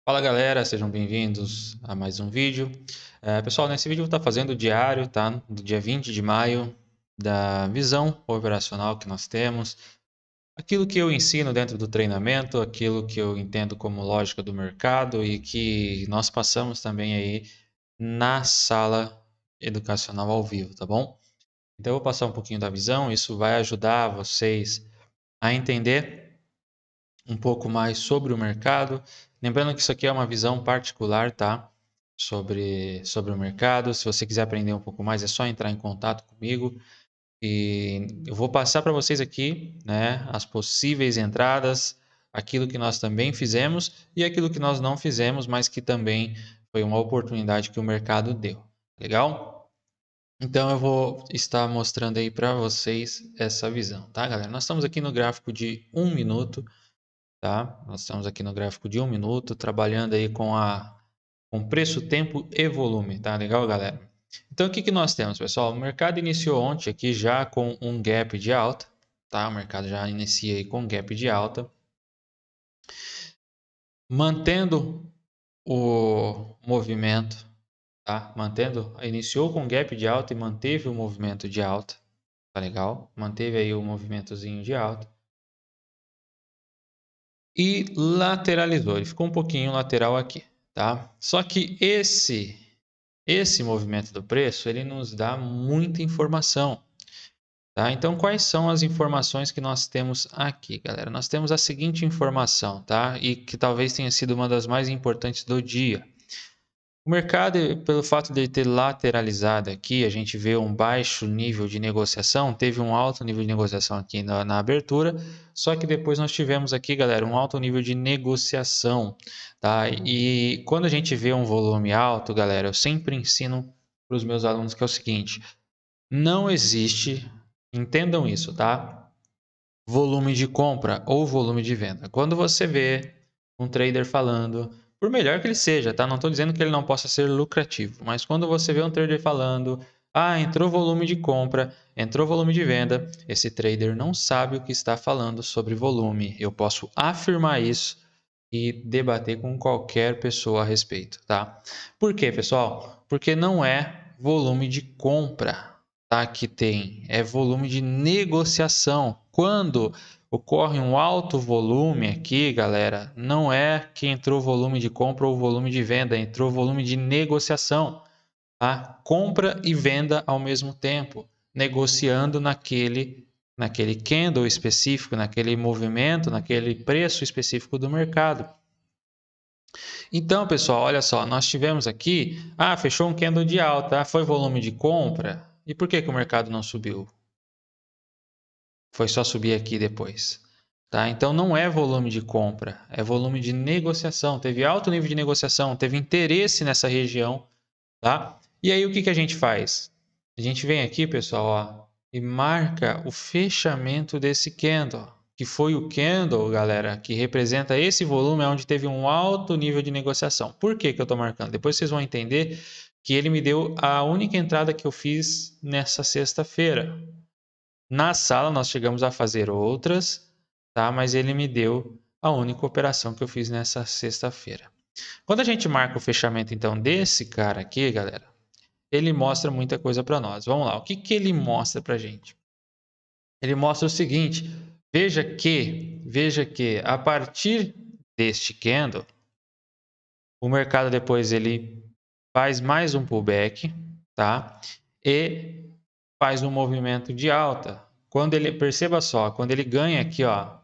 Fala galera, sejam bem-vindos a mais um vídeo. Pessoal, nesse vídeo eu vou estar fazendo o diário, tá? Do dia 20 de maio, da visão operacional que nós temos, aquilo que eu ensino dentro do treinamento, aquilo que eu entendo como lógica do mercado e que nós passamos também aí na sala educacional ao vivo, tá bom? Então eu vou passar um pouquinho da visão, isso vai ajudar vocês a entender um pouco mais sobre o mercado. Lembrando que isso aqui é uma visão particular, tá? Sobre o mercado. Se você quiser aprender um pouco mais, é só entrar em contato comigo. E eu vou passar para vocês aqui, né, as possíveis entradas, aquilo que nós também fizemos e aquilo que nós não fizemos, mas que também foi uma oportunidade que o mercado deu. Legal? Então eu vou estar mostrando aí para vocês essa visão, tá, galera? Nós estamos aqui no gráfico de 1 minuto. Tá? Nós estamos aqui no gráfico de 1 minuto, trabalhando aí com preço, tempo e volume, tá legal, galera? Então, o que nós temos, pessoal? O mercado iniciou ontem aqui já com um gap de alta, tá? O mercado já inicia aí com gap de alta, mantendo o movimento, tá? Iniciou com gap de alta e manteve o movimento de alta, tá legal? Manteve aí o movimentozinho de alta. E lateralizou, ele ficou um pouquinho lateral aqui, tá? Só que esse movimento do preço, ele nos dá muita informação, tá? Então, quais são as informações que nós temos aqui, galera? Nós temos a seguinte informação, tá? E que talvez tenha sido uma das mais importantes do dia. O mercado, pelo fato de ele ter lateralizado aqui, a gente vê um baixo nível de negociação, teve um alto nível de negociação aqui na abertura, só que depois nós tivemos aqui, galera, um alto nível de negociação, tá? E quando a gente vê um volume alto, galera, eu sempre ensino para os meus alunos que é o seguinte: não existe, entendam isso, tá? Volume de compra ou volume de venda. Quando você vê um trader falando, por melhor que ele seja, tá? Não estou dizendo que ele não possa ser lucrativo, mas quando você vê um trader falando, entrou volume de compra, entrou volume de venda, esse trader não sabe o que está falando sobre volume. Eu posso afirmar isso e debater com qualquer pessoa a respeito, tá? Por quê, pessoal? Porque não é volume de compra, tá? Que tem, é volume de negociação. Quando ocorre um alto volume aqui, galera, não é que entrou volume de compra ou volume de venda, entrou volume de negociação, tá? Compra e venda ao mesmo tempo, negociando naquele candle específico, naquele movimento, naquele preço específico do mercado. Então, pessoal, olha só, nós tivemos aqui, fechou um candle de alta, foi volume de compra. E por que o mercado não subiu? Foi só subir aqui depois. Tá? Então não é volume de compra, é volume de negociação. Teve alto nível de negociação, teve interesse nessa região. Tá? E aí o que a gente faz? A gente vem aqui, pessoal, ó, e marca o fechamento desse candle, que foi o candle, galera, que representa esse volume onde teve um alto nível de negociação. Por que eu estou marcando? Depois vocês vão entender que ele me deu a única entrada que eu fiz nessa sexta-feira. Na sala nós chegamos a fazer outras, tá? Mas ele me deu a única operação que eu fiz nessa sexta-feira. Quando a gente marca o fechamento então desse cara aqui, galera, ele mostra muita coisa para nós. Vamos lá, o que ele mostra para a gente? Ele mostra o seguinte: veja que a partir deste candle, o mercado depois ele faz mais um pullback, tá? E faz um movimento de alta. Quando ele, perceba só, quando ele ganha aqui, ó,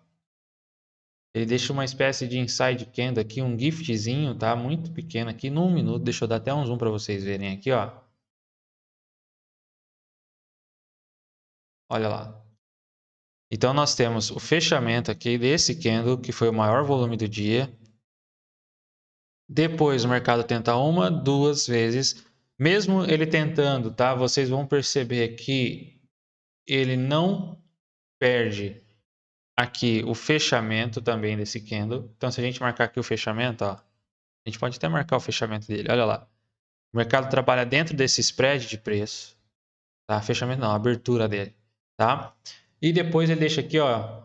ele deixa uma espécie de inside candle aqui, um giftzinho, tá? Muito pequeno aqui, num minuto. Deixa eu dar até um zoom para vocês verem aqui, ó. Olha lá. Então nós temos o fechamento aqui desse candle, que foi o maior volume do dia. Depois o mercado tenta uma, duas vezes. Mesmo ele tentando, tá? Vocês vão perceber que ele não perde aqui o fechamento também desse candle. Então se a gente marcar aqui o fechamento, ó, a gente pode até marcar o fechamento dele, olha lá. O mercado trabalha dentro desse spread de preço, tá? Fechamento não, abertura dele, tá? E depois ele deixa aqui, ó,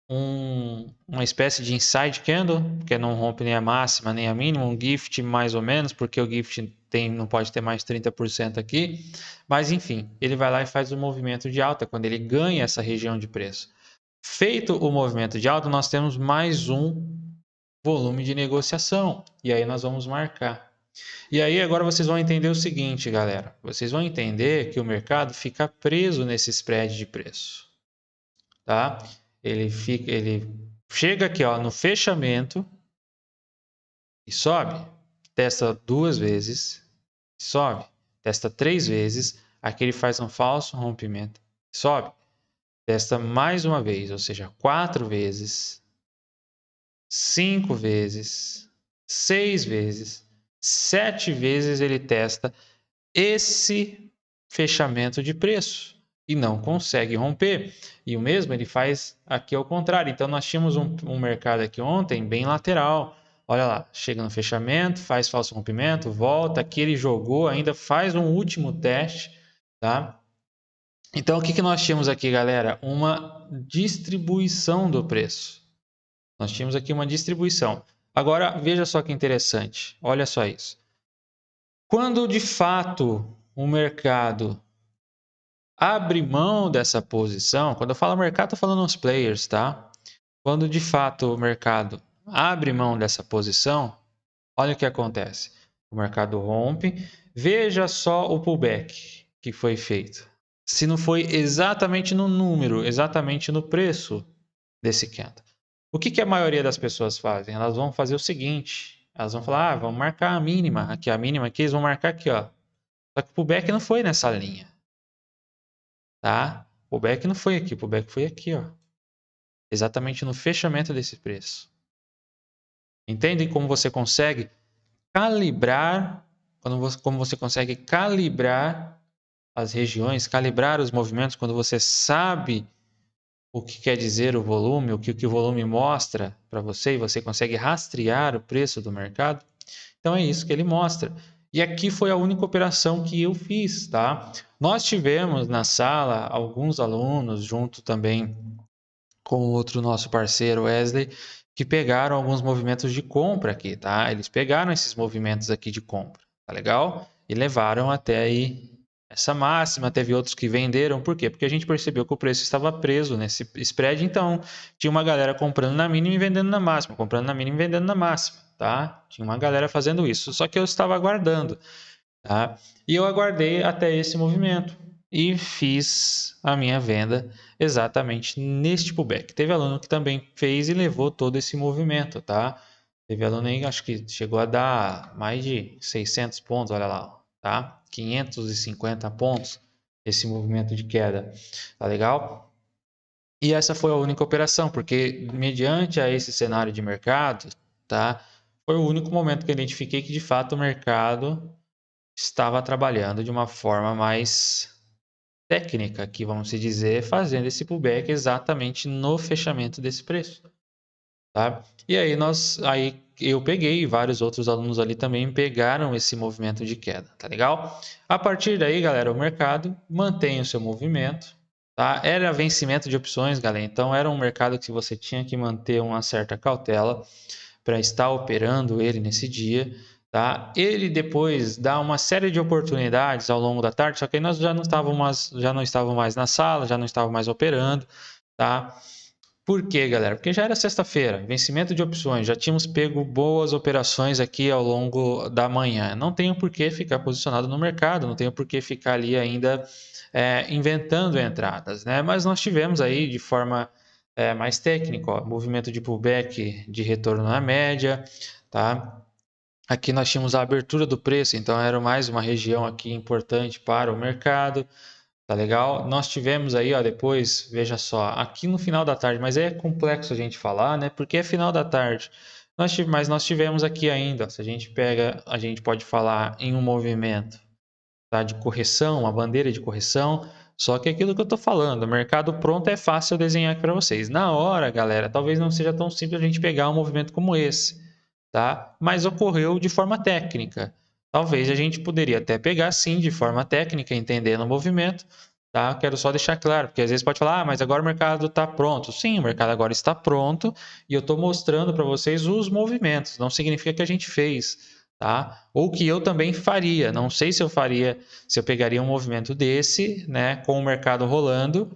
uma espécie de inside candle, que não rompe nem a máxima nem a mínima, um gift mais ou menos, porque o gift não pode ter mais 30% aqui, mas enfim, ele vai lá e faz o movimento de alta, quando ele ganha essa região de preço. Feito o movimento de alta, nós temos mais um volume de negociação, e aí nós vamos marcar. E aí agora vocês vão entender o seguinte, galera, vocês vão entender que o mercado fica preso nesse spread de preço, tá? Ele chega aqui, ó, no fechamento e sobe, testa 2 vezes, sobe, testa 3 vezes, aqui ele faz um falso rompimento, sobe, testa mais uma vez, ou seja, 4 vezes, 5 vezes, 6 vezes, 7 vezes ele testa esse fechamento de preço e não consegue romper. E o mesmo ele faz aqui ao contrário. Então nós tínhamos um mercado aqui ontem bem lateral. Olha lá, chega no fechamento, faz falso rompimento, volta, aqui ele jogou, ainda faz um último teste, tá? Então o que nós tínhamos aqui, galera? Uma distribuição do preço. Nós tínhamos aqui uma distribuição. Agora veja só que interessante. Olha só isso. Quando de fato o mercado abre mão dessa posição, quando eu falo mercado, estou falando nos players, tá? Quando de fato o mercado abre mão dessa posição, olha o que acontece. O mercado rompe, veja só o pullback que foi feito. Se não foi exatamente no número, exatamente no preço desse candle. O que a maioria das pessoas fazem? Elas vão fazer o seguinte, elas vão falar, vamos marcar a mínima aqui, eles vão marcar aqui, ó. Só que o pullback não foi nessa linha. Tá? O pullback não foi aqui, o pullback foi aqui, ó. Exatamente no fechamento desse preço. Entendem como você consegue calibrar, como você consegue calibrar as regiões, calibrar os movimentos quando você sabe o que quer dizer o volume, o que o volume mostra para você e você consegue rastrear o preço do mercado? Então é isso que ele mostra. E aqui foi a única operação que eu fiz, tá? Nós tivemos na sala alguns alunos, junto também com o outro nosso parceiro, Wesley, que pegaram alguns movimentos de compra aqui, tá? Eles pegaram esses movimentos aqui de compra, tá legal? E levaram até aí essa máxima. Teve outros que venderam, por quê? Porque a gente percebeu que o preço estava preso nesse spread, então tinha uma galera comprando na mínima e vendendo na máxima, comprando na mínima e vendendo na máxima, tá? Tinha uma galera fazendo isso, só que eu estava aguardando, tá? E eu aguardei até esse movimento e fiz a minha venda exatamente neste pullback. Teve aluno que também fez e levou todo esse movimento, tá? Teve aluno aí, acho que chegou a dar mais de 600 pontos, olha lá, tá? 550 pontos esse movimento de queda, tá legal? E essa foi a única operação, porque mediante a esse cenário de mercado, tá? Foi o único momento que eu identifiquei que de fato o mercado estava trabalhando de uma forma mais técnica, aqui vamos dizer, fazendo esse pullback exatamente no fechamento desse preço, tá? E aí eu peguei e vários outros alunos ali também pegaram esse movimento de queda, tá legal? A partir daí, galera, o mercado mantém o seu movimento, tá? Era vencimento de opções, galera, então era um mercado que você tinha que manter uma certa cautela para estar operando ele nesse dia, tá? Ele depois dá uma série de oportunidades ao longo da tarde, só que aí nós já não estávamos mais na sala, já não estávamos mais operando, tá? Por quê, galera? Porque já era sexta-feira, vencimento de opções, já tínhamos pego boas operações aqui ao longo da manhã. Não tenho por que ficar posicionado no mercado, não tenho por que ficar ali ainda inventando entradas, né? Mas nós tivemos aí de forma mais técnica, ó, movimento de pullback de retorno na média, tá? Aqui nós tínhamos a abertura do preço, então era mais uma região aqui importante para o mercado. Tá legal? Nós tivemos aí, ó, depois, veja só, aqui no final da tarde, mas é complexo a gente falar, né? Porque é final da tarde. Mas nós tivemos aqui ainda, se a gente pega, a gente pode falar em um movimento, tá, de correção, uma bandeira de correção, só que aquilo que eu tô falando, o mercado pronto é fácil eu desenhar aqui para vocês. Na hora, galera, talvez não seja tão simples a gente pegar um movimento como esse, tá? Mas ocorreu de forma técnica. Talvez a gente poderia até pegar sim de forma técnica, entendendo o movimento, tá? Quero só deixar claro, porque às vezes pode falar, mas agora o mercado está pronto. Sim, o mercado agora está pronto e eu estou mostrando para vocês os movimentos. Não significa que a gente fez, tá? Ou que eu também faria. Não sei se eu faria, se eu pegaria um movimento desse, né, com o mercado rolando,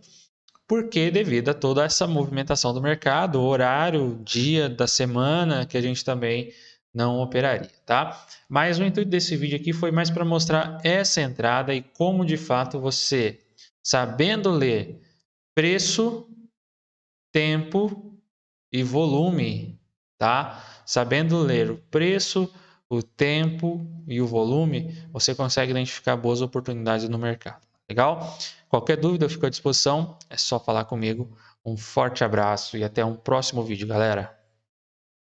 porque devido a toda essa movimentação do mercado, horário, dia da semana, que a gente também não operaria, tá? Mas o intuito desse vídeo aqui foi mais para mostrar essa entrada e como de fato você, sabendo ler preço, tempo e volume, tá? Sabendo ler o preço, o tempo e o volume, você consegue identificar boas oportunidades no mercado. Legal? Qualquer dúvida, eu fico à disposição. É só falar comigo. Um forte abraço e até um próximo vídeo, galera.